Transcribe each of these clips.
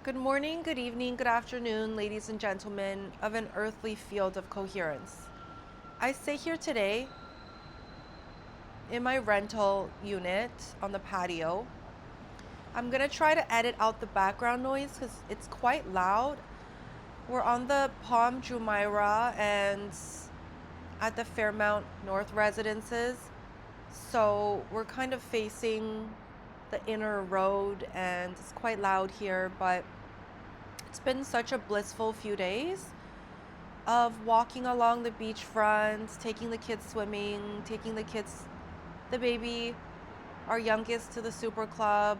Good morning, good evening, good afternoon, ladies and gentlemen of an earthly field of coherence. I sit here today in my rental unit on the patio. I'm gonna try to edit out the background noise because it's quite loud. We're on the Palm Jumeirah and at the Fairmount North residences. So we're kind of facing the inner road and it's quite loud here, but it's been such a blissful few days of walking along the beachfront, taking the kids swimming, taking the baby, our youngest, to the super club,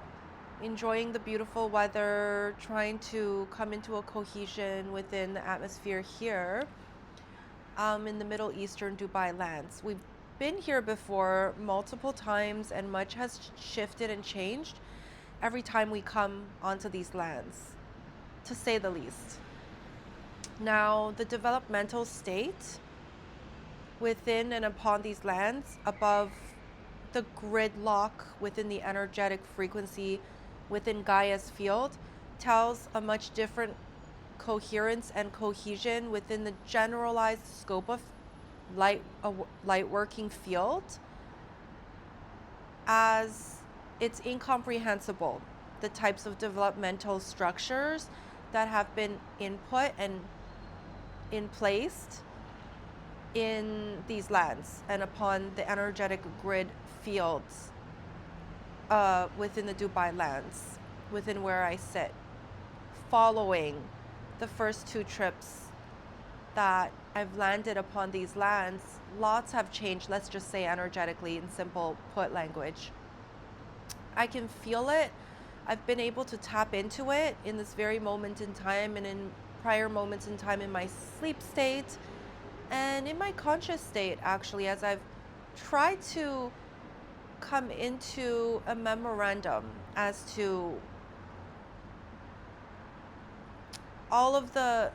enjoying the beautiful weather, trying to come into a cohesion within the atmosphere here in the Middle Eastern Dubai lands. We've been here before multiple times, and much has shifted and changed every time we come onto these lands, to say the least. Now, the developmental state within and upon these lands, above the gridlock within the energetic frequency within Gaia's field, tells a much different coherence and cohesion within the generalized scope of light working field, as it's incomprehensible the types of developmental structures that have been input and in placed in these lands and upon the energetic grid fields within the Dubai lands, within where I sit. Following the first two trips that I've landed upon these lands, lots have changed, let's just say energetically, in simple put language. I can feel it. I've been able to tap into it in this very moment in time and in prior moments in time in my sleep state and in my conscious state, actually, as I've tried to come into a memorandum as to all of the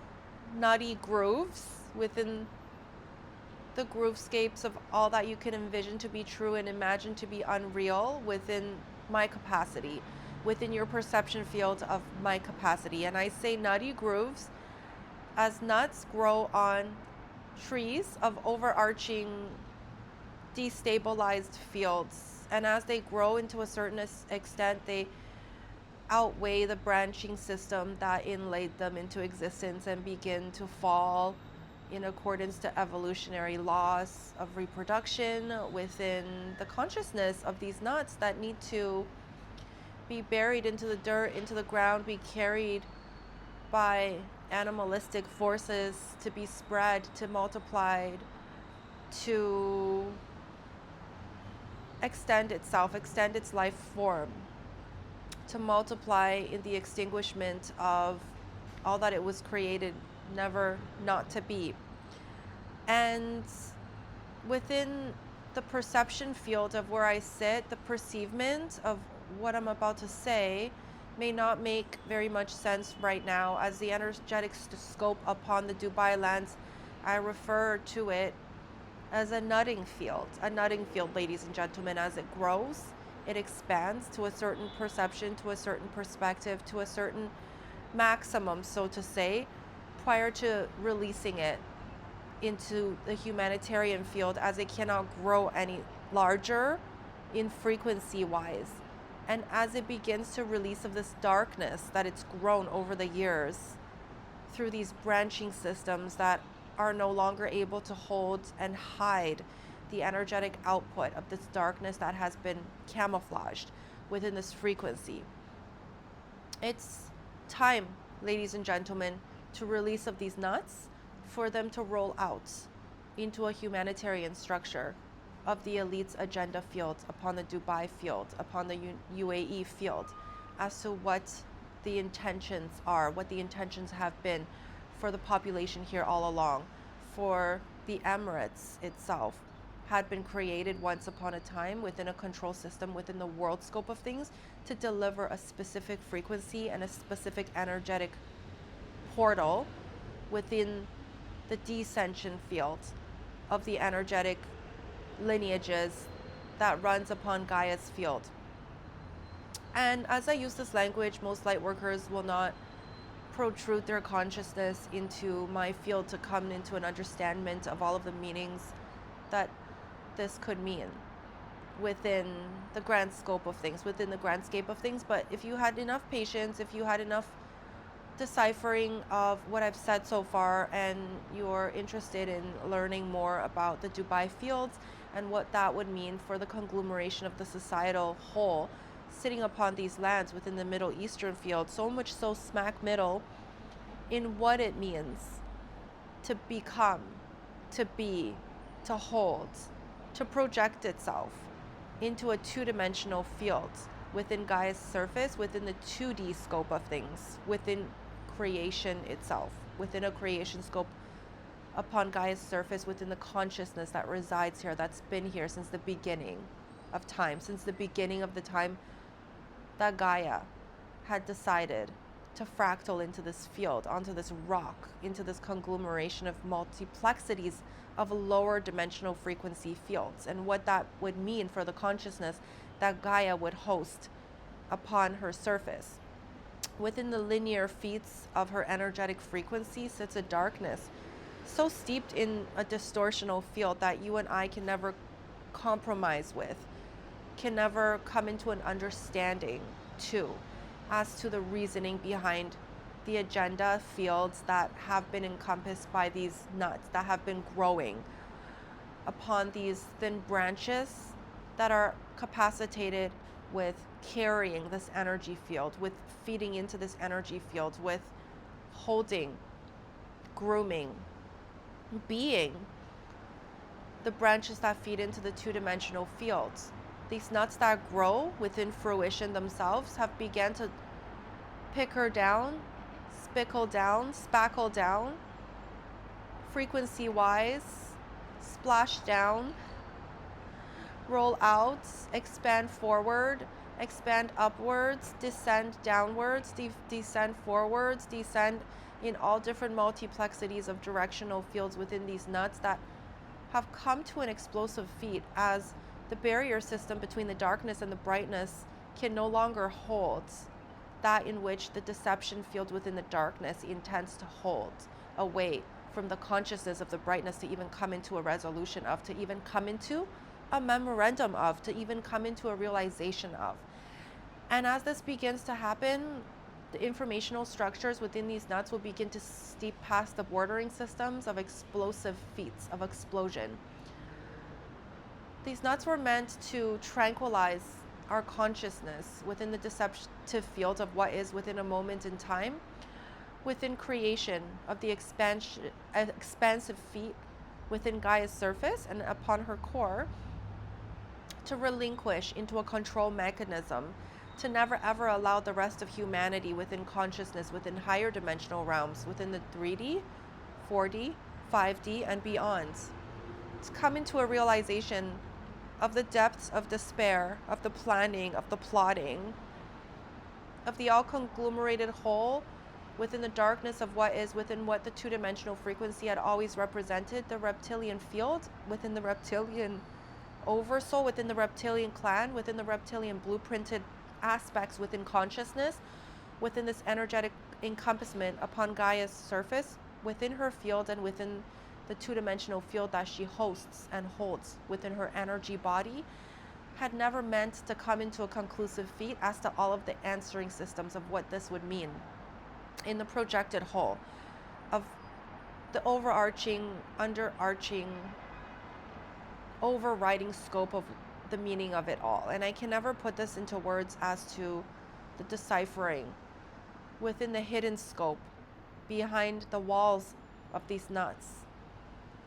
nutty grooves within the groovescapes of all that you can envision to be true and imagine to be unreal within my capacity, within your perception field of my capacity. And I say nutty grooves as nuts grow on trees of overarching destabilized fields, and as they grow into a certain extent, they outweigh the branching system that inlaid them into existence and begin to fall in accordance to evolutionary laws of reproduction within the consciousness of these nuts that need to be buried into the dirt, into the ground, be carried by animalistic forces to be spread, to multiplied, to extend itself, extend its life form, to multiply in the extinguishment of all that it was created never not to be. And within the perception field of where I sit, the perceivement of what I'm about to say may not make very much sense right now, as the energetic scope upon the Dubai lands, I refer to it as a nutting field. A nutting field, ladies and gentlemen, as it grows, it expands to a certain perception, to a certain perspective, to a certain maximum, so to say, prior to releasing it into the humanitarian field, as it cannot grow any larger in frequency wise. And as it begins to release of this darkness that it's grown over the years through these branching systems that are no longer able to hold and hide the energetic output of this darkness that has been camouflaged within this frequency. It's time, ladies and gentlemen, to release of these nuts, for them to roll out into a humanitarian structure of the elite's agenda field, upon the Dubai field, upon the UAE field, as to what the intentions are, what the intentions have been for the population here all along. For the Emirates itself had been created once upon a time within a control system within the world scope of things to deliver a specific frequency and a specific energetic portal within the descension field of the energetic lineages that runs upon Gaia's field. And as I use this language, most light workers will not protrude their consciousness into my field to come into an understanding of all of the meanings that this could mean within the grand scope of things, within the grand scape of things. But if you had enough patience, if you had enough deciphering of what I've said so far, and you're interested in learning more about the Dubai fields and what that would mean for the conglomeration of the societal whole sitting upon these lands within the Middle Eastern field, so much so smack middle in what it means to become, to be, to hold, to project itself into a two-dimensional field within Gaia's surface, within the 2D scope of things, within creation itself, within a creation scope upon Gaia's surface, within the consciousness that resides here, that's been here since the beginning of time, since the beginning of the time that Gaia had decided to fractal into this field, onto this rock, into this conglomeration of multiplexities of lower dimensional frequency fields, and what that would mean for the consciousness that Gaia would host upon her surface. Within the linear feats of her energetic frequency sits a darkness so steeped in a distortional field that you and I can never compromise with, can never come into an understanding to, as to the reasoning behind the agenda fields that have been encompassed by these nuts, that have been growing upon these thin branches that are capacitated with carrying this energy field, with feeding into this energy field, with holding, grooming, being the branches that feed into the two-dimensional fields. These nuts that grow within fruition themselves have begun to picker down, spickle down, spackle down, frequency-wise, splash down, roll out, expand forward, expand upwards, descend downwards, descend forwards, descend in all different multiplexities of directional fields within these nuts that have come to an explosive feat as the barrier system between the darkness and the brightness can no longer hold that in which the deception field within the darkness intends to hold away from the consciousness of the brightness to even come into a resolution of, to even come into a memorandum of, to even come into a realization of. And as this begins to happen, the informational structures within these nuts will begin to steep past the bordering systems of explosive feats of explosion. These nuts were meant to tranquilize our consciousness within the deceptive field of what is within a moment in time, within creation of the expansive feet within Gaia's surface and upon her core, to relinquish into a control mechanism, to never ever allow the rest of humanity within consciousness, within higher dimensional realms, within the 3D, 4D, 5D, and beyond, to come into a realization of the depths of despair, of the planning, of the plotting, of the all conglomerated whole within the darkness of what is within what the two-dimensional frequency had always represented, the reptilian field, within the reptilian oversoul, within the reptilian clan, within the reptilian blueprinted aspects within consciousness, within this energetic encompassment upon Gaia's surface, within her field and within the two-dimensional field that she hosts and holds within her energy body, had never meant to come into a conclusive feat as to all of the answering systems of what this would mean in the projected whole of the overarching, underarching, overriding scope of the meaning of it all. And I can never put this into words as to the deciphering within the hidden scope behind the walls of these nuts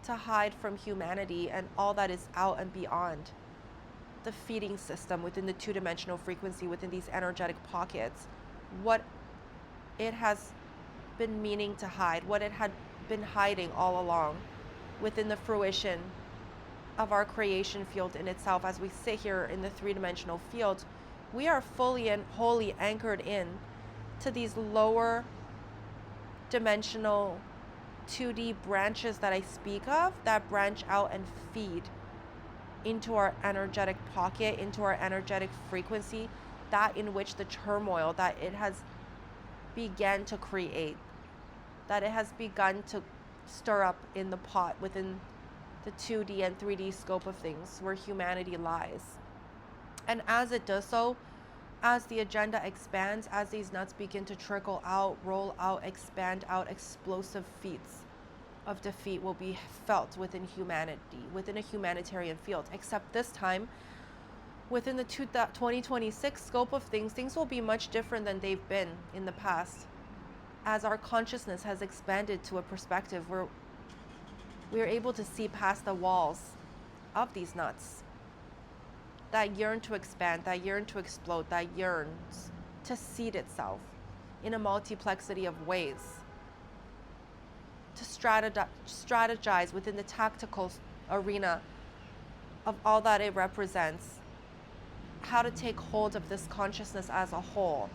to hide from humanity and all that is out and beyond the feeding system within the two-dimensional frequency within these energetic pockets, what it has been meaning to hide, what it had been hiding all along within the fruition of our creation field in itself. As we sit here in the three-dimensional field, we are fully and wholly anchored in to these lower dimensional 2D branches that I speak of, that branch out and feed into our energetic pocket, into our energetic frequency, that in which the turmoil that it has began to create, that it has begun to stir up in the pot within the 2D and 3D scope of things where humanity lies. And as it does so, as the agenda expands, as these nuts begin to trickle out, roll out, expand out, explosive feats of defeat will be felt within humanity, within a humanitarian field. Except this time, within the 2026 scope of things, things will be much different than they've been in the past. As our consciousness has expanded to a perspective where we are able to see past the walls of these nuts that yearn to expand, that yearn to explode, that yearns to seed itself in a multiplexity of ways, to strategize within the tactical arena of all that it represents, how to take hold of this consciousness as a whole,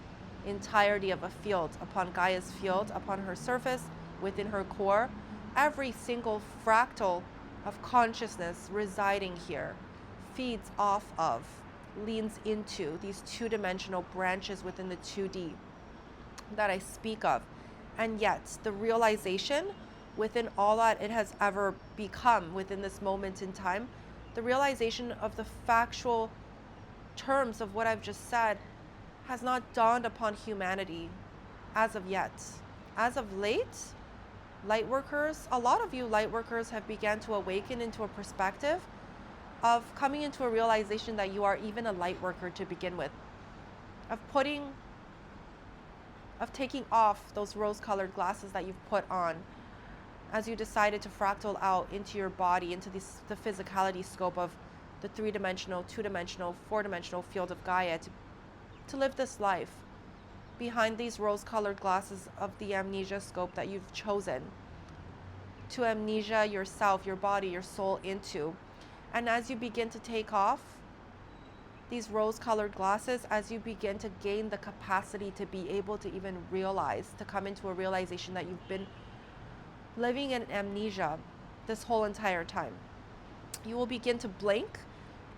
entirety of a field, upon Gaia's field, upon her surface, within her core, every single fractal of consciousness residing here feeds off of, leans into these two-dimensional branches within the 2D that I speak of. And yet the realization within all that it has ever become within this moment in time, the realization of the factual terms of what I've just said has not dawned upon humanity as of yet. As of late, light workers, a lot of you light workers have began to awaken into a perspective of coming into a realization that you are even a light worker to begin with, of taking off those rose-colored glasses that you've put on as you decided to fractal out into your body, into the physicality scope of the 3-dimensional, 2-dimensional, 4-dimensional field of Gaia, to live this life behind these rose-colored glasses of the amnesia scope that you've chosen to amnesia yourself, your body, your soul into. And as you begin to take off these rose-colored glasses, as you begin to gain the capacity to be able to even realize, to come into a realization that you've been living in amnesia this whole entire time, you will begin to blink,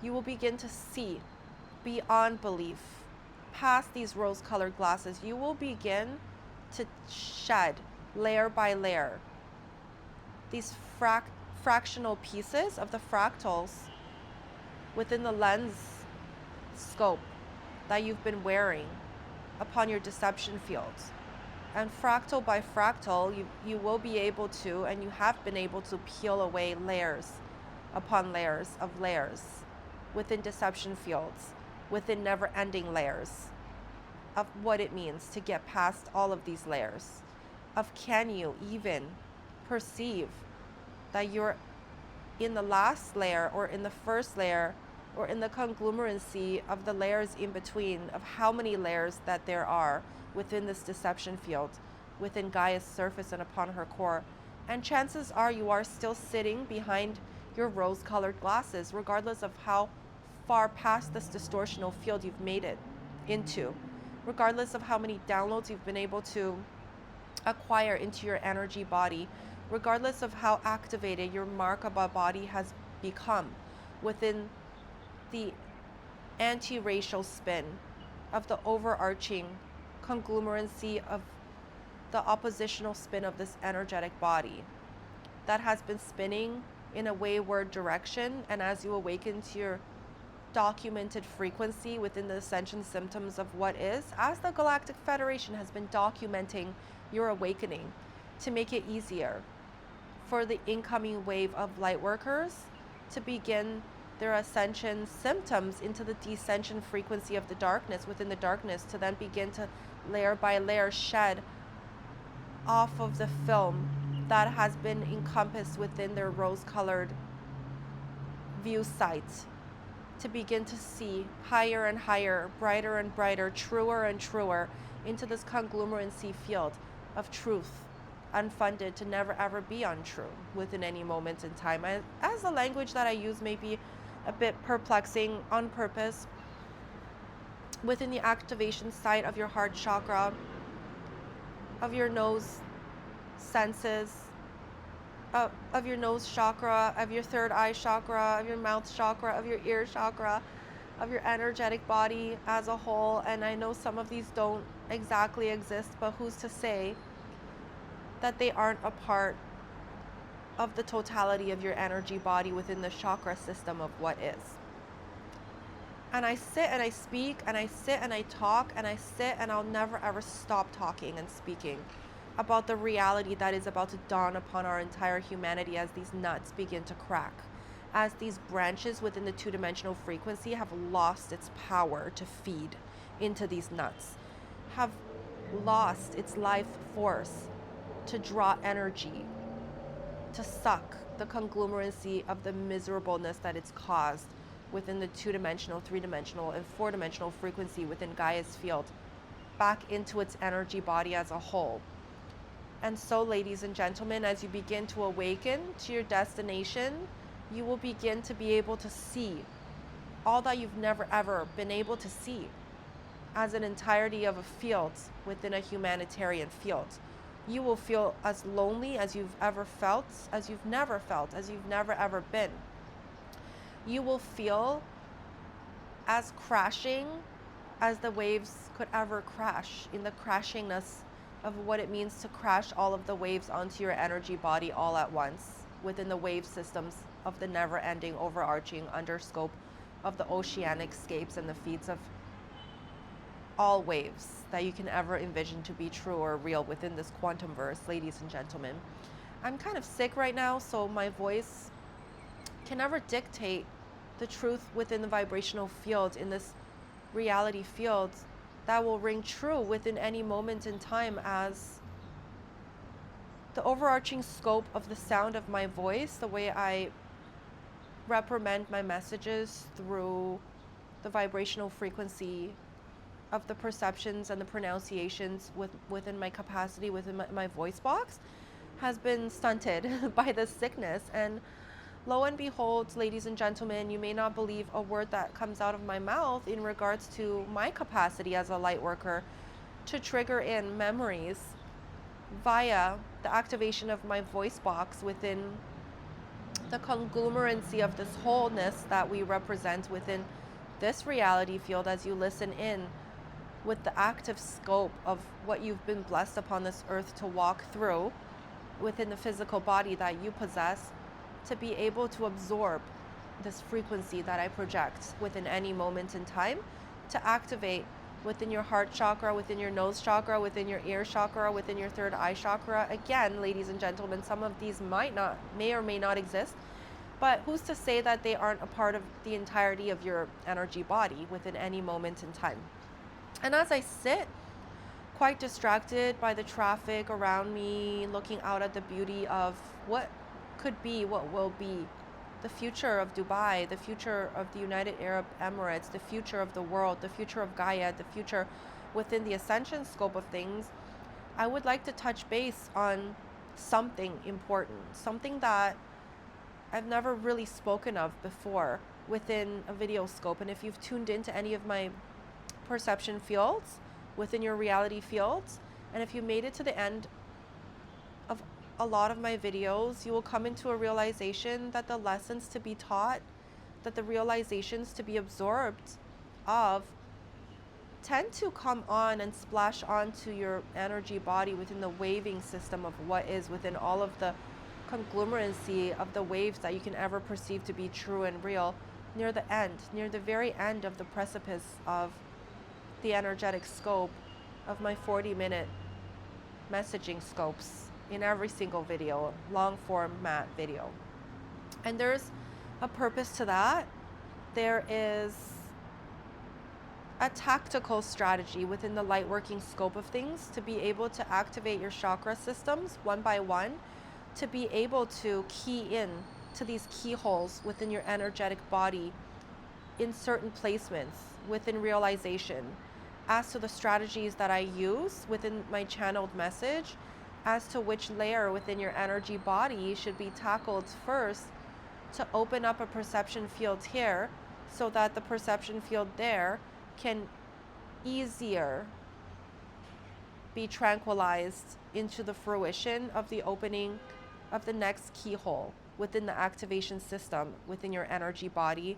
you will begin to see beyond belief, past these rose-colored glasses. You will begin to shed layer by layer these fractional pieces of the fractals within the lens scope that you've been wearing upon your deception fields. And fractal by fractal, you will be able to, and you have been able to, peel away layers upon layers of layers within deception fields, within never-ending layers of what it means to get past all of these layers, of can you even perceive that you're in the last layer, or in the first layer, or in the conglomerancy of the layers in between, of how many layers that there are within this deception field, within Gaia's surface and upon her core. And chances are you are still sitting behind your rose-colored glasses, regardless of how far past this distortional field you've made it into, regardless of how many downloads you've been able to acquire into your energy body, regardless of how activated your Merkaba body has become within the anti-racial spin of the overarching conglomerancy of the oppositional spin of this energetic body that has been spinning in a wayward direction. And as you awaken to your documented frequency within the ascension symptoms of what is, as the Galactic Federation has been documenting your awakening to make it easier for the incoming wave of light workers to begin their ascension symptoms into the descension frequency of the darkness, within the darkness, to then begin to layer by layer shed off of the film that has been encompassed within their rose-colored view sight, to begin to see higher and higher, brighter and brighter, truer and truer into this conglomerancy field of truth, unfunded, to never ever be untrue within any moment in time. As the language that I use may be a bit perplexing on purpose, within the activation site of your heart chakra, of your nose senses, of your nose chakra, of your third eye chakra, of your mouth chakra, of your ear chakra, of your energetic body as a whole. And I know some of these don't exactly exist, but who's to say that they aren't a part of the totality of your energy body within the chakra system of what is. And I sit and I speak and I sit and I talk and I sit and I'll never ever stop talking and speaking about the reality that is about to dawn upon our entire humanity as these nuts begin to crack, as these branches within the two-dimensional frequency have lost its power to feed into these nuts, have lost its life force to draw energy, to suck the conglomerancy of the miserableness that it's caused within the two-dimensional, three-dimensional, and four-dimensional frequency within Gaia's field back into its energy body as a whole. And so, ladies and gentlemen, as you begin to awaken to your destination, you will begin to be able to see all that you've never ever been able to see as an entirety of a field within a humanitarian field. You will feel as lonely as you've ever felt, as you've never felt, as you've never ever been. You will feel as crashing as the waves could ever crash, in the crashingness of what it means to crash all of the waves onto your energy body all at once within the wave systems of the never-ending, overarching underscope of the oceanic scapes and the feats of all waves that you can ever envision to be true or real within this quantum verse, ladies and gentlemen. I'm kind of sick right now, so my voice can never dictate the truth within the vibrational field, in this reality field that will ring true within any moment in time, as the overarching scope of the sound of my voice, the way I reprimand my messages through the vibrational frequency of the perceptions and the pronunciations within my capacity, within my voice box, has been stunted by this sickness. And lo and behold, ladies and gentlemen, you may not believe a word that comes out of my mouth in regards to my capacity as a light worker to trigger in memories via the activation of my voice box within the conglomerancy of this wholeness that we represent within this reality field, as you listen in with the active scope of what you've been blessed upon this earth to walk through within the physical body that you possess, to be able to absorb this frequency that I project within any moment in time, to activate within your heart chakra, within your nose chakra, within your ear chakra, within your third eye chakra. Again, ladies and gentlemen, some of these may or may not exist, but who's to say that they aren't a part of the entirety of your energy body within any moment in time? And as I sit quite distracted by the traffic around me, looking out at the beauty of what could be, what will be, the future of Dubai, the future of the United Arab Emirates, the future of the world, the future of Gaia, the future within the ascension scope of things, I would like to touch base on something important, something that I've never really spoken of before within a video scope. And if you've tuned into any of my perception fields within your reality fields, and if you made it to the end of a lot of my videos, you will come into a realization that the lessons to be taught, that the realizations to be absorbed of, tend to come on and splash onto your energy body within the waving system of what is within all of the conglomerancy of the waves that you can ever perceive to be true and real, near the end, near the very end of the precipice of the energetic scope of my 40-minute messaging scopes in every single video, long format video. And there's a purpose to that. There is a tactical strategy within the light working scope of things to be able to activate your chakra systems one by one, to be able to key in to these keyholes within your energetic body in certain placements within realization, as to the strategies that I use within my channeled message, as to which layer within your energy body should be tackled first to open up a perception field here, so that the perception field there can easier be tranquilized into the fruition of the opening of the next keyhole within the activation system within your energy body,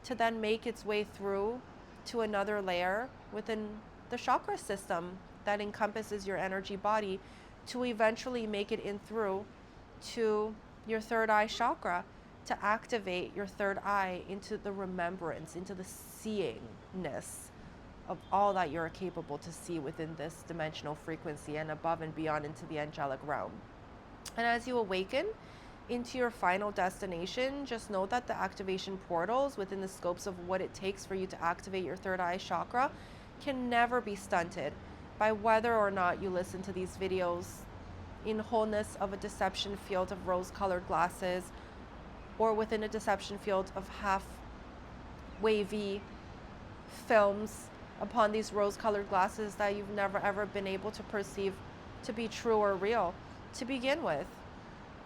to then make its way through to another layer within the chakra system that encompasses your energy body to eventually make it in through to your third eye chakra to activate your third eye into the remembrance, into the seeingness of all that you're capable to see within this dimensional frequency and above and beyond into the angelic realm. And as you awaken into your final destination, just know that the activation portals within the scopes of what it takes for you to activate your third eye chakra can never be stunted by whether or not you listen to these videos in wholeness of a deception field of rose-colored glasses or within a deception field of half wavy films upon these rose-colored glasses that you've never ever been able to perceive to be true or real to begin with.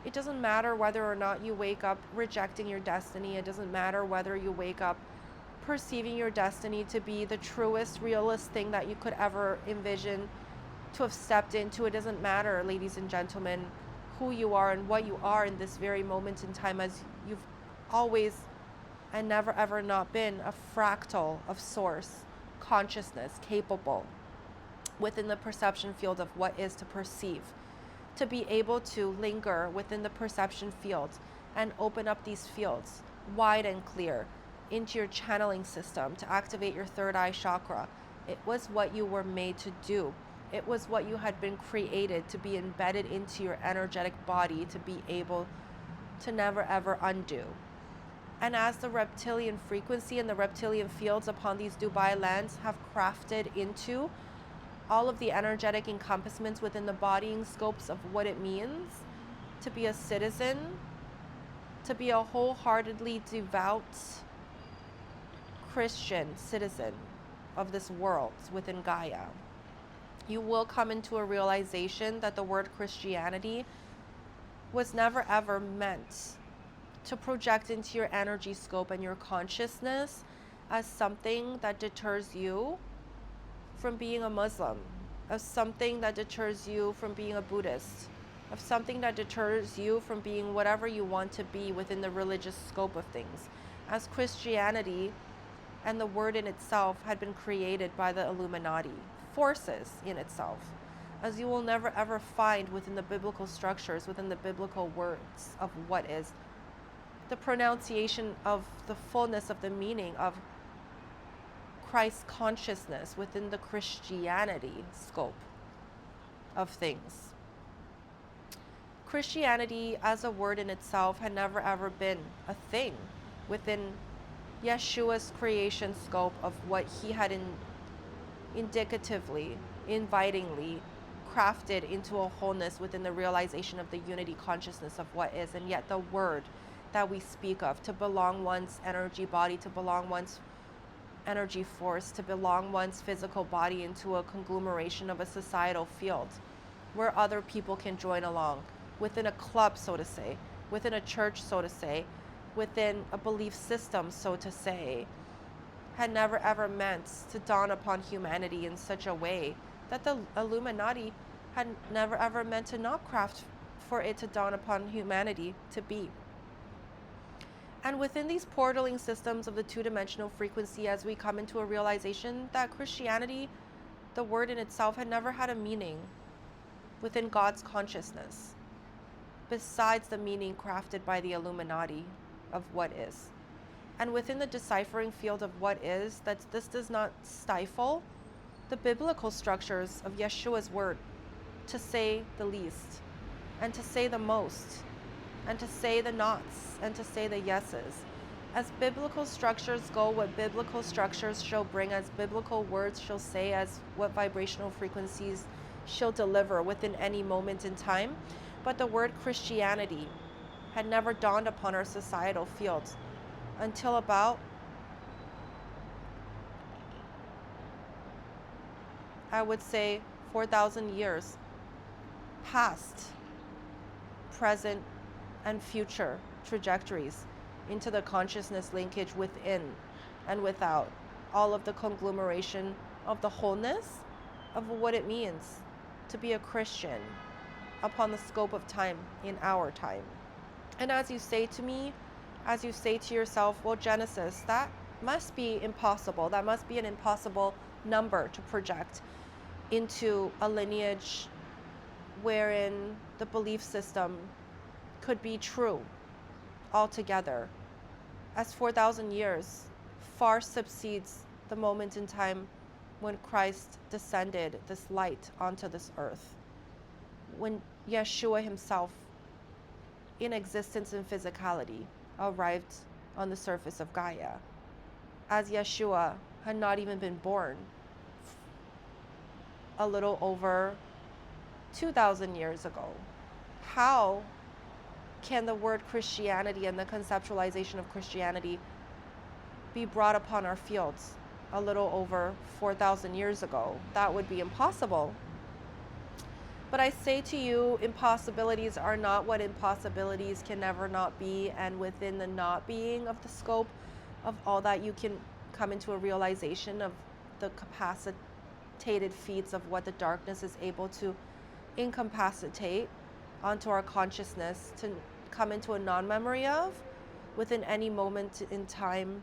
It doesn't matter whether or not you wake up rejecting your destiny. It doesn't matter whether you wake up perceiving your destiny to be the truest, realest thing that you could ever envision to have stepped into. It doesn't matter, ladies and gentlemen, who you are and what you are in this very moment in time, as you've always and never ever not been a fractal of source consciousness, capable within the perception field of what is to perceive, to be able to linger within the perception field and open up these fields wide and clear into your channeling system to activate your third eye chakra. It was what you were made to do. It was what you had been created to be embedded into your energetic body to be able to never ever undo. And as the reptilian frequency and the reptilian fields upon these Dubai lands have crafted into all of the energetic encompassments within the bodying scopes of what it means to be a citizen, to be a wholeheartedly devout Christian citizen of this world within Gaia, you will come into a realization that the word Christianity was never ever meant to project into your energy scope and your consciousness as something that deters you from being a Muslim, of something that deters you from being a Buddhist, of something that deters you from being whatever you want to be within the religious scope of things. As Christianity and the word in itself had been created by the Illuminati forces in itself, as you will never ever find within the biblical structures, within the biblical words of what is the pronunciation of the fullness of the meaning of Christ consciousness within the Christianity scope of things. Christianity as a word in itself had never ever been a thing within Yeshua's creation scope of what he had indicatively, invitingly crafted into a wholeness within the realization of the unity consciousness of what is. And yet the word that we speak of, to belong one's energy body, to belong one's energy force, to belong one's physical body into a conglomeration of a societal field where other people can join along, within a club, so to say, within a church, so to say, within a belief system, so to say, had never ever meant to dawn upon humanity in such a way that the Illuminati had never ever meant to not craft for it to dawn upon humanity to be. And within these portaling systems of the two-dimensional frequency, as we come into a realization that Christianity, the word in itself, had never had a meaning within God's consciousness, besides the meaning crafted by the Illuminati of what is. And within the deciphering field of what is, that this does not stifle the biblical structures of Yeshua's word, to say the least, and to say the most, and to say the nots, and to say the yeses. As biblical structures go, what biblical structures shall bring, as biblical words shall say, as what vibrational frequencies shall deliver within any moment in time. But the word Christianity had never dawned upon our societal fields until about, I would say, 4,000 years past present and future trajectories into the consciousness linkage within and without all of the conglomeration of the wholeness of what it means to be a Christian upon the scope of time in our time. And as you say to me, as you say to yourself, well, Genesis, that must be impossible. That must be an impossible number to project into a lineage wherein the belief system could be true altogether, as 4,000 years far subsedes the moment in time when Christ descended this light onto this earth, when Yeshua himself, in existence and physicality, arrived on the surface of Gaia, as Yeshua had not even been born a little over 2,000 years ago. How can the word Christianity and the conceptualization of Christianity be brought upon our fields a little over 4,000 years ago? That would be impossible. But I say to you, impossibilities are not what impossibilities can never not be, and within the not being of the scope of all that, you can come into a realization of the capacitated feats of what the darkness is able to incapacitate onto our consciousness, to come into a non-memory of within any moment in time,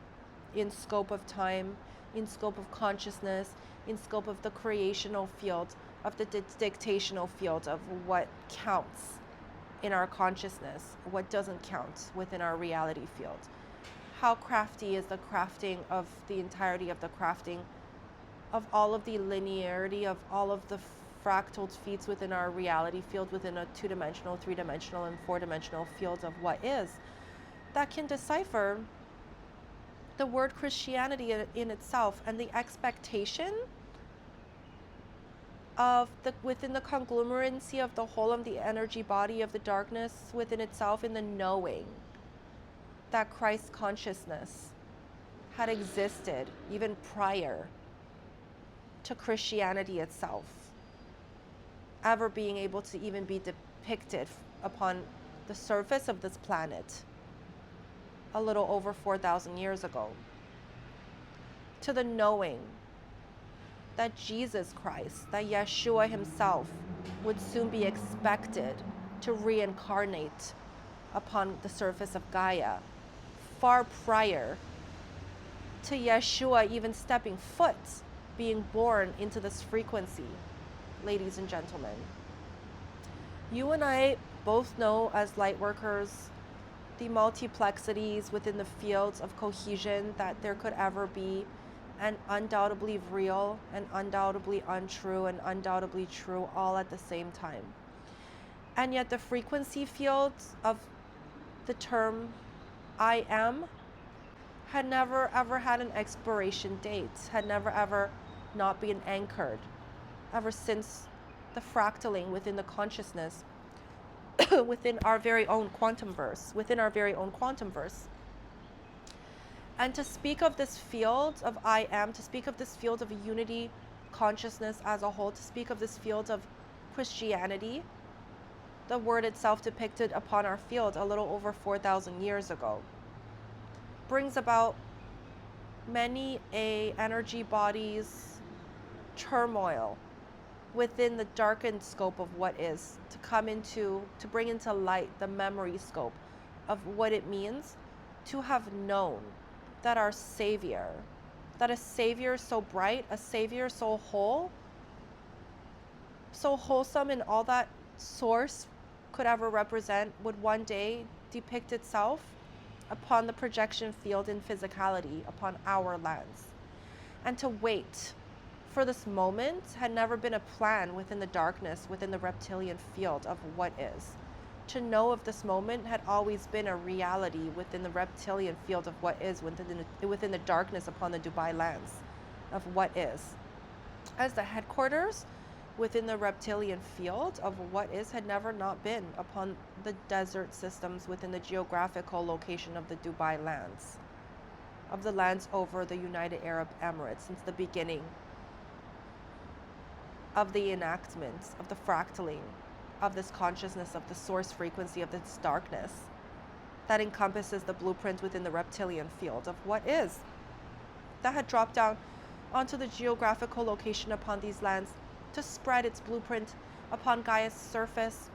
in scope of time, in scope of consciousness, in scope of the creational field, of the dictational field of what counts in our consciousness, what doesn't count within our reality field. How crafty is the crafting of the entirety of the crafting of all of the linearity of all of the fractal feats within our reality field, within a two-dimensional, three-dimensional, and four-dimensional field of what is, that can decipher the word Christianity in itself, and the expectation of within the conglomerancy of the whole of the energy body of the darkness within itself, in the knowing that Christ's consciousness had existed even prior to Christianity itself ever being able to even be depicted upon the surface of this planet a little over 4,000 years ago. To the knowing that Jesus Christ, that Yeshua himself, would soon be expected to reincarnate upon the surface of Gaia, far prior to Yeshua even stepping foot, being born into this frequency. Ladies and gentlemen, you and I both know as light workers the multiplexities within the fields of cohesion that there could ever be, and undoubtably real and undoubtably untrue and undoubtably true all at the same time. And yet the frequency fields of the term I am had never ever had an expiration date, had never ever not been anchored, ever since the fractaling within the consciousness within our very own quantum verse, And to speak of this field of I am, to speak of this field of a unity consciousness as a whole, to speak of this field of Christianity, the word itself depicted upon our field a little over 4,000 years ago, brings about many a energy body's turmoil within the darkened scope of what is, to bring into light the memory scope of what it means to have known that our Savior, that a Savior so bright, a Savior so whole, so wholesome in all that source could ever represent, would one day depict itself upon the projection field in physicality upon our lands. And to wait for this moment had never been a plan within the darkness, within the reptilian field of what is. To know of this moment had always been a reality within the reptilian field of what is, within the darkness upon the Dubai lands of what is. As the headquarters within the reptilian field of what is had never not been upon the desert systems within the geographical location of the Dubai lands, of the lands over the United Arab Emirates since the beginning of the enactment, of the fractaling, of this consciousness, of the source frequency of this darkness that encompasses the blueprint within the reptilian field of what is, that had dropped down onto the geographical location upon these lands to spread its blueprint upon Gaia's surface,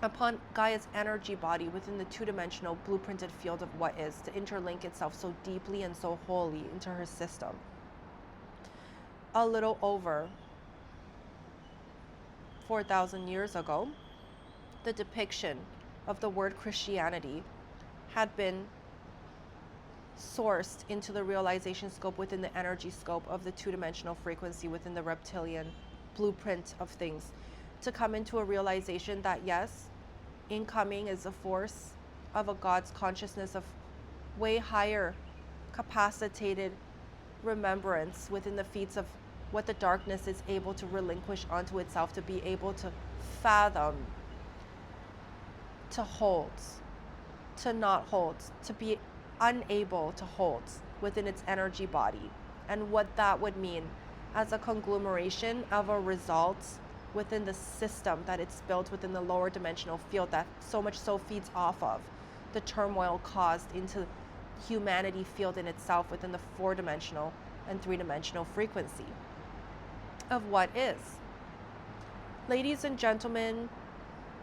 upon Gaia's energy body within the two-dimensional blueprinted field of what is, to interlink itself so deeply and so wholly into her system. a little over 4,000 years ago, the depiction of the word Christianity had been sourced into the realization scope within the energy scope of the two-dimensional frequency within the reptilian blueprint of things, to come into a realization that yes, incoming is a force of a God's consciousness of way higher capacitated remembrance within the feats of what the darkness is able to relinquish onto itself, to be able to fathom, to hold, to not hold, to be unable to hold within its energy body, and what that would mean as a conglomeration of a result within the system that it's built within the lower dimensional field that so much so feeds off of the turmoil caused into humanity field in itself within the four-dimensional and three-dimensional frequency of what is. Ladies and gentlemen,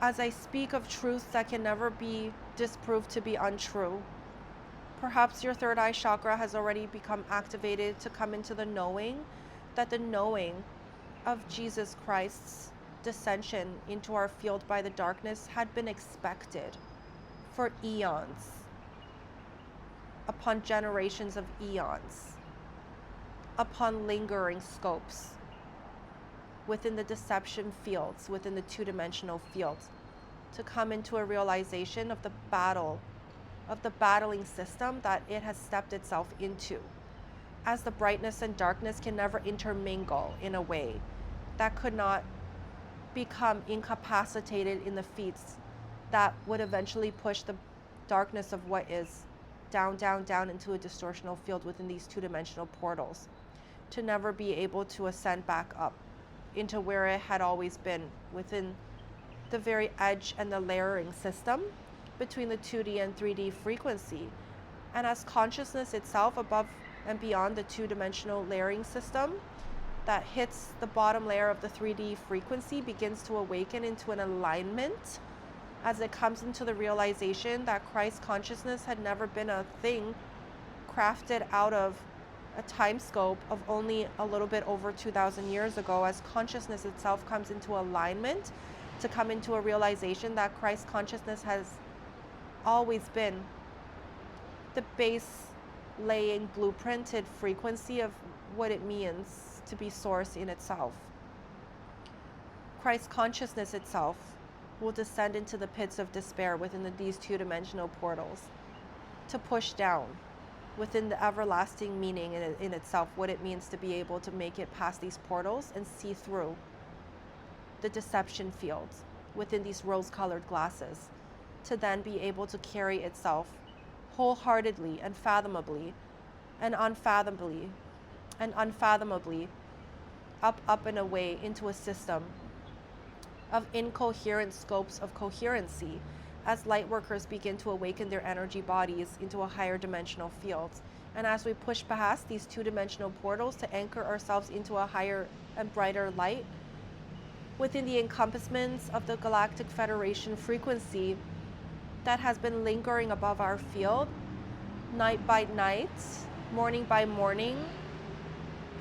as I speak of truths that can never be disproved to be untrue, perhaps your third eye chakra has already become activated to come into the knowing that the knowing of Jesus Christ's descension into our field by the darkness had been expected for eons upon generations of eons, upon lingering scopes within the deception fields, within the two-dimensional fields, to come into a realization of the battling system that it has stepped itself into, as the brightness and darkness can never intermingle in a way that could not become incapacitated in the feats that would eventually push the darkness of what is down, down, down into a distortional field within these two-dimensional portals, to never be able to ascend back up into where it had always been, within the very edge and the layering system between the 2D and 3D frequency. And as consciousness itself above and beyond the two-dimensional layering system that hits the bottom layer of the 3D frequency begins to awaken into an alignment, as it comes into the realization that Christ consciousness had never been a thing crafted out of a time scope of only a little bit over 2,000 years ago, as consciousness itself comes into alignment to come into a realization that Christ consciousness has always been the base laying blueprinted frequency of what it means to be source in itself. Christ consciousness itself will descend into the pits of despair within these two-dimensional portals to push down within the everlasting meaning in itself, what it means to be able to make it past these portals and see through the deception fields within these rose-colored glasses, to then be able to carry itself wholeheartedly and fathomably and unfathomably up and away into a system of incoherent scopes of coherency, as light workers begin to awaken their energy bodies into a higher dimensional field. And as we push past these two-dimensional portals to anchor ourselves into a higher and brighter light within the encompassments of the Galactic Federation frequency that has been lingering above our field, night by night, morning by morning,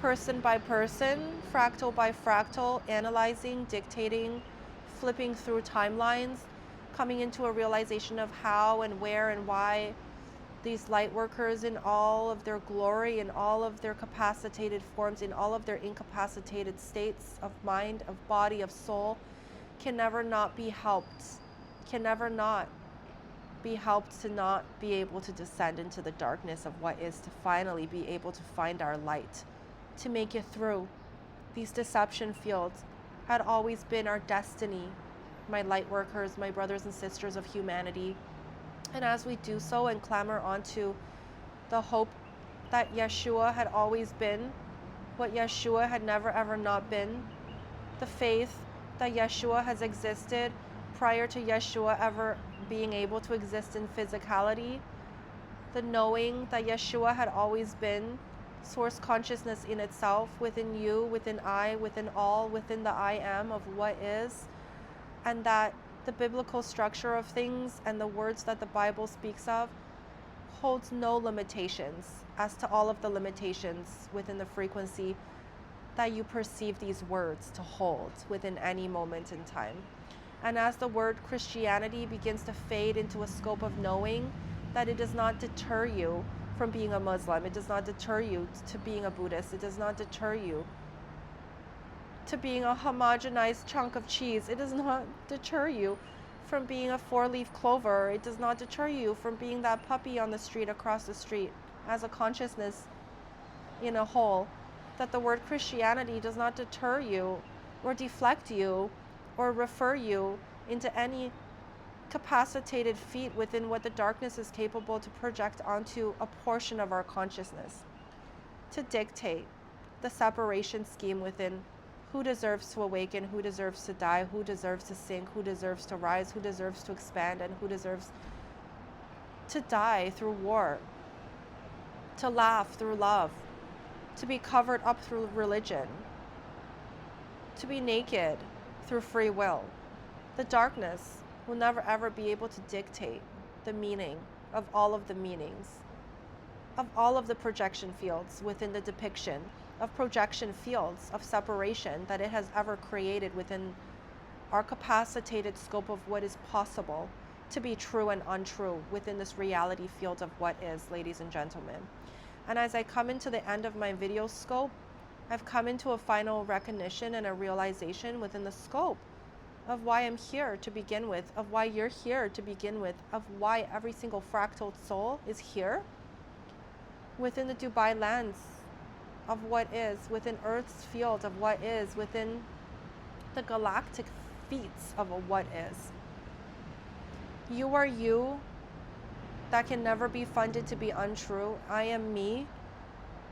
person by person, fractal by fractal, analyzing, dictating, flipping through timelines, coming into a realization of how and where and why these light workers in all of their glory, in all of their capacitated forms, in all of their incapacitated states of mind, of body, of soul, can never not be helped, can never not be helped to not be able to descend into the darkness of what is, to finally be able to find our light, to make it through. These deception fields had always been our destiny, my light workers, my brothers and sisters of humanity. And as we do so and clamor onto the hope that Yeshua had always been what Yeshua had never ever not been, the faith that Yeshua has existed prior to Yeshua ever being able to exist in physicality, the knowing that Yeshua had always been source consciousness in itself, within you, within I, within all, within the I am of what is, and that the biblical structure of things and the words that the Bible speaks of holds no limitations as to all of the limitations within the frequency that you perceive these words to hold within any moment in time. And as the word Christianity begins to fade into a scope of knowing that it does not deter you from being a Muslim, it does not deter you to being a Buddhist, it does not deter you to being a homogenized chunk of cheese, it does not deter you from being a four-leaf clover, it does not deter you from being that puppy on the street across the street as a consciousness in a whole, that the word Christianity does not deter you or deflect you or refer you into any capacitated feat within what the darkness is capable to project onto a portion of our consciousness, to dictate the separation scheme within who deserves to awaken, who deserves to die, who deserves to sink, who deserves to rise, who deserves to expand, and who deserves to die through war, to laugh through love, to be covered up through religion, to be naked through free will. The darkness will never ever be able to dictate the meaning of all of the meanings, of all of the projection fields within the depiction of projection fields of separation that it has ever created within our capacitated scope of what is possible to be true and untrue within this reality field of what is, ladies and gentlemen. And as I come into the end of my video scope, I've come into a final recognition and a realization within the scope of why I'm here to begin with, of why you're here to begin with, of why every single fractal soul is here within the Dubai lens of what is, within Earth's field of what is, within the galactic feats of a what is. You are you that can never be funded to be untrue. I am me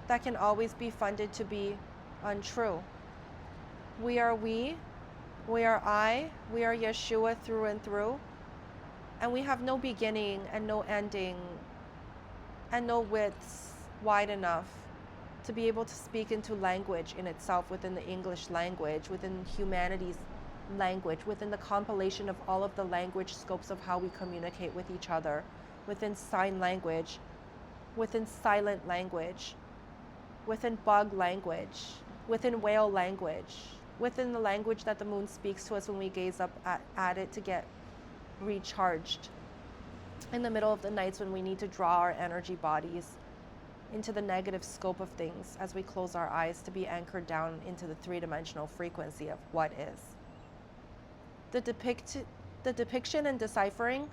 that can always be funded to be untrue. We are we are I, we are Yeshua through and through, and we have no beginning and no ending and no widths wide enough to be able to speak into language in itself, within the English language, within humanity's language, within the compilation of all of the language scopes of how we communicate with each other, within sign language, within silent language, within bug language, within whale language, within the language that the moon speaks to us when we gaze up at it to get recharged in the middle of the nights when we need to draw our energy bodies into the negative scope of things as we close our eyes to be anchored down into the three-dimensional frequency of what is. The depiction and deciphering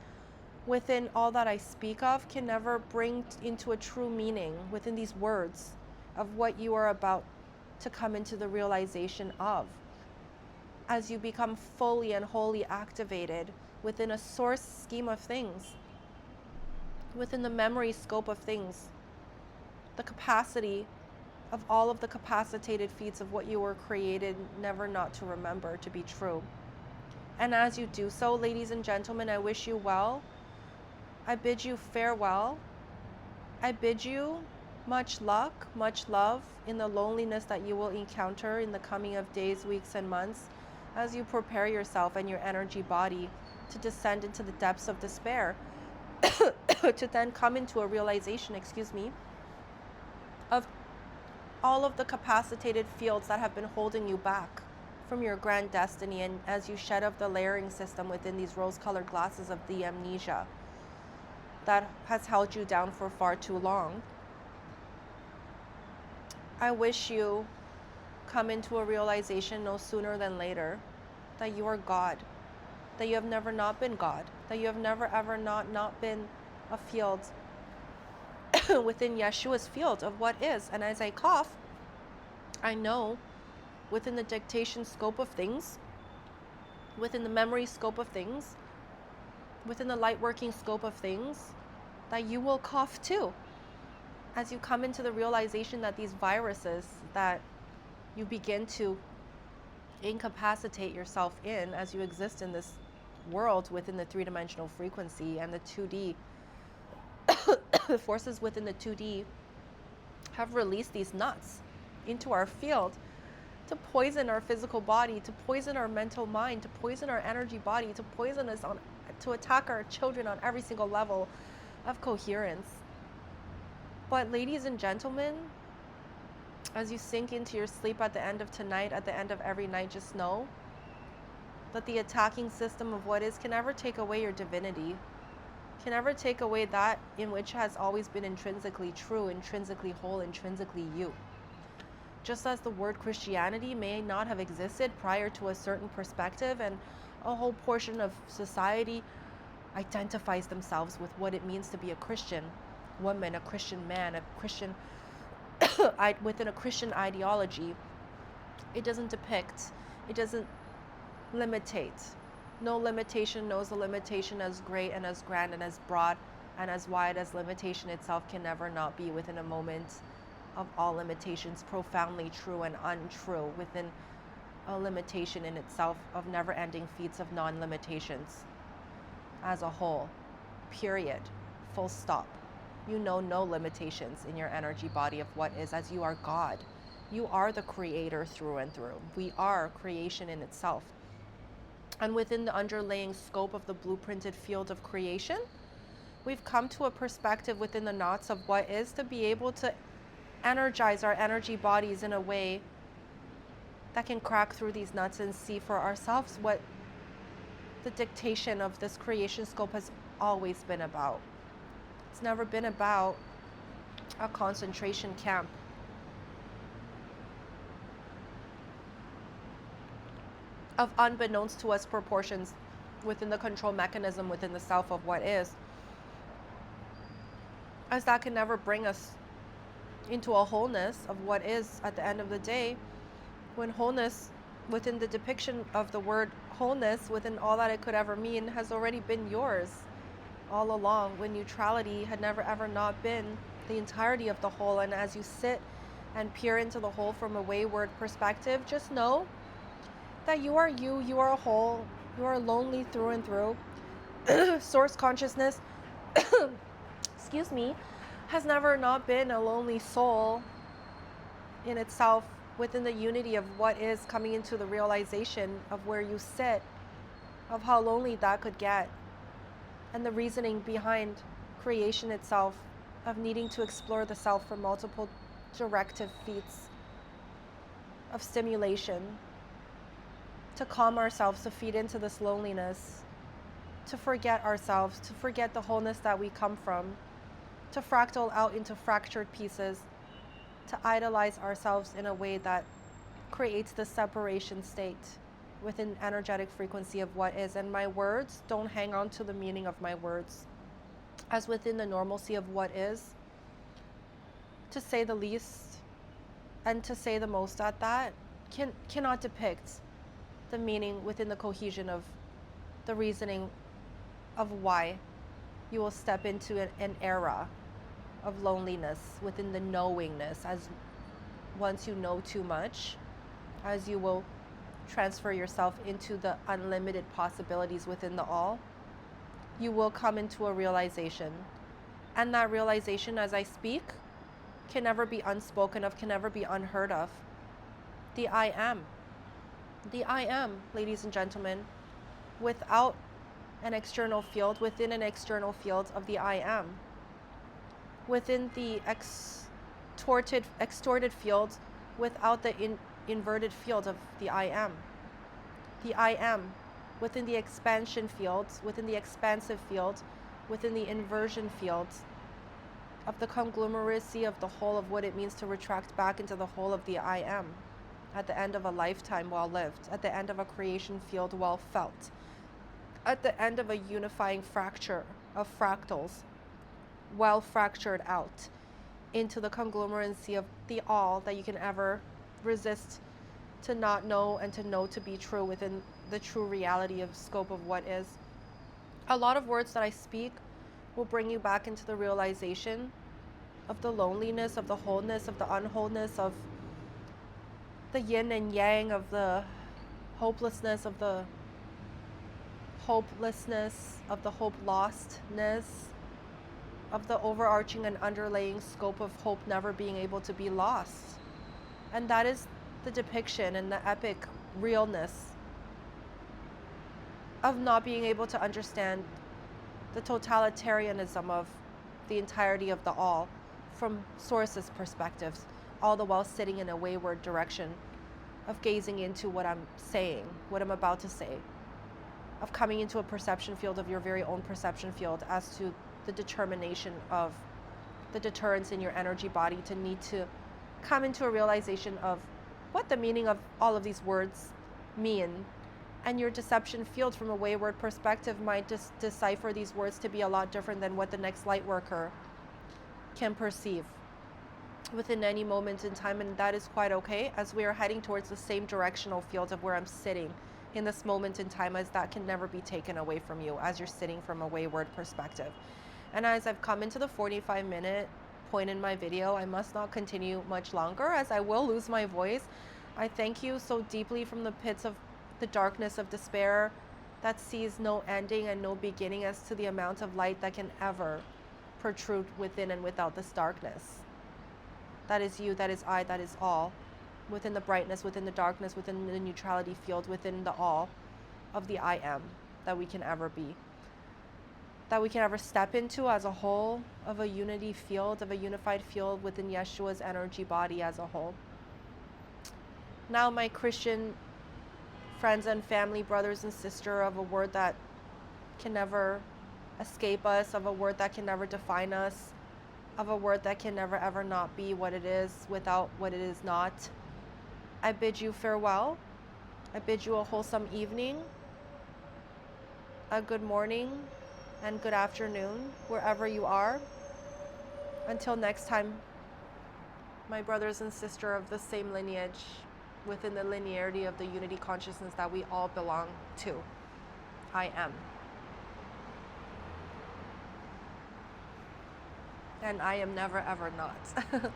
within all that I speak of can never bring into a true meaning within these words of what you are about to come into the realization of as you become fully and wholly activated within a source scheme of things, within the memory scope of things, the capacity of all of the capacitated feats of what you were created never not to remember to be true. And as you do so, ladies and gentlemen, I wish you well. I bid you farewell. I bid you much luck, much love in the loneliness that you will encounter in the coming of days, weeks, and months as you prepare yourself and your energy body to descend into the depths of despair, to then come into a realization, of all of the capacitated fields that have been holding you back from your grand destiny, and as you shed off the layering system within these rose-colored glasses of the amnesia that has held you down for far too long. I wish you come into a realization no sooner than later that you are God, that you have never not been God, that you have never ever not been a field within Yeshua's field of what is. And as I cough, I know within the dictation scope of things, within the memory scope of things, within the light working scope of things, that you will cough too as you come into the realization that these viruses that you begin to incapacitate yourself in as you exist in this world within the three-dimensional frequency and the 2D the forces within the 2D have released these nuts into our field to poison our physical body, to poison our mental mind, to poison our energy body, to poison us to attack our children on every single level of coherence. But ladies and gentlemen, As you sink into your sleep at the end of tonight, at the end of every night, just know that the attacking system of what is can never take away your divinity, can never take away that in which has always been intrinsically true, intrinsically whole, intrinsically you. Just as the word Christianity may not have existed prior to a certain perspective, and a whole portion of society identifies themselves with what it means to be a Christian woman, a Christian man, a Christian within a Christian ideology, it doesn't depict, it doesn't limitate. No limitation knows a limitation as great and as grand and as broad and as wide as limitation itself can never not be within a moment of all limitations, profoundly true and untrue within a limitation in itself of never-ending feats of non-limitations as a whole, period, full stop. You know no limitations in your energy body of what is, as you are God. You are the creator through and through. We are creation in itself. And within the underlying scope of the blueprinted field of creation, we've come to a perspective within the knots of what is to be able to energize our energy bodies in a way that can crack through these nuts and see for ourselves what the dictation of this creation scope has always been about. It's never been about a concentration camp. Of unbeknownst to us proportions within the control mechanism within the self of what is. As that can never bring us into a wholeness of what is at the end of the day, when wholeness within the depiction of the word wholeness within all that it could ever mean has already been yours all along, when neutrality had never ever not been the entirety of the whole. And as you sit and peer into the whole from a wayward perspective, just know that you are you, you are a whole, you are lonely through and through. Source consciousness, excuse me, has never not been a lonely soul in itself within the unity of what is coming into the realization of where you sit, of how lonely that could get, and the reasoning behind creation itself, of needing to explore the self for multiple directive feats of stimulation, to calm ourselves, to feed into this loneliness, to forget ourselves, to forget the wholeness that we come from, to fractal out into fractured pieces, to idolize ourselves in a way that creates the separation state within energetic frequency of what is. And my words, don't hang on to the meaning of my words, as within the normalcy of what is, to say the least and to say the most at that cannot depict the meaning within the cohesion of the reasoning of why you will step into an era of loneliness within the knowingness, as once you know too much, as you will transfer yourself into the unlimited possibilities within the all, you will come into a realization. And that realization, as I speak, can never be unspoken of, can never be unheard of. The I am. The I am, ladies and gentlemen, without an external field, within an external field of the I am. Within the extorted field, without the inverted field of the I am. The I am within the expansion fields, within the expansive field, within the inversion fields of the conglomeracy of the whole of what it means to retract back into the whole of the I am at the end of a lifetime well lived, at the end of a creation field well felt, at the end of a unifying fracture of fractals well fractured out into the conglomeracy of the all that you can ever resist to not know and to know to be true within the true reality of scope of what is. A lot of words that I speak will bring you back into the realization of the loneliness, of the wholeness, of the unwholeness, of the yin and yang, of the hopelessness, of the hopelessness, of the hope lostness, of the overarching and underlying scope of hope never being able to be lost. And that is the depiction and the epic realness of not being able to understand the totalitarianism of the entirety of the all from sources' perspectives, all the while sitting in a wayward direction of gazing into what I'm saying, what I'm about to say, of coming into a perception field of your very own perception field as to the determination of the deterrence in your energy body to need to come into a realization of what the meaning of all of these words mean. And your deception field from a wayward perspective might just decipher these words to be a lot different than what the next light worker can perceive within any moment in time, and that is quite okay, as we are heading towards the same directional field of where I'm sitting in this moment in time, as that can never be taken away from you as you're sitting from a wayward perspective. And as I've come into the 45-minute point in my video, I must not continue much longer, as I will lose my voice. I thank you so deeply from the pits of the darkness of despair that sees no ending and no beginning as to the amount of light that can ever protrude within and without this darkness. That is you, that is I, that is all. Within the brightness, within the darkness, within the neutrality field, within the all of the I am that we can ever be. That we can ever step into as a whole of a unity field, of a unified field within Yeshua's energy body as a whole. Now, my Christian friends and family, brothers and sisters, of a word that can never escape us, of a word that can never define us, of a word that can never ever not be what it is without what it is not, I bid you farewell. I bid you a wholesome evening, a good morning, and good afternoon, wherever you are. Until next time, my brothers and sisters of the same lineage, within the linearity of the unity consciousness that we all belong to. I am. And I am never ever not.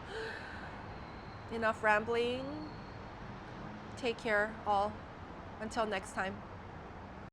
Enough rambling. Take care all. Until next time.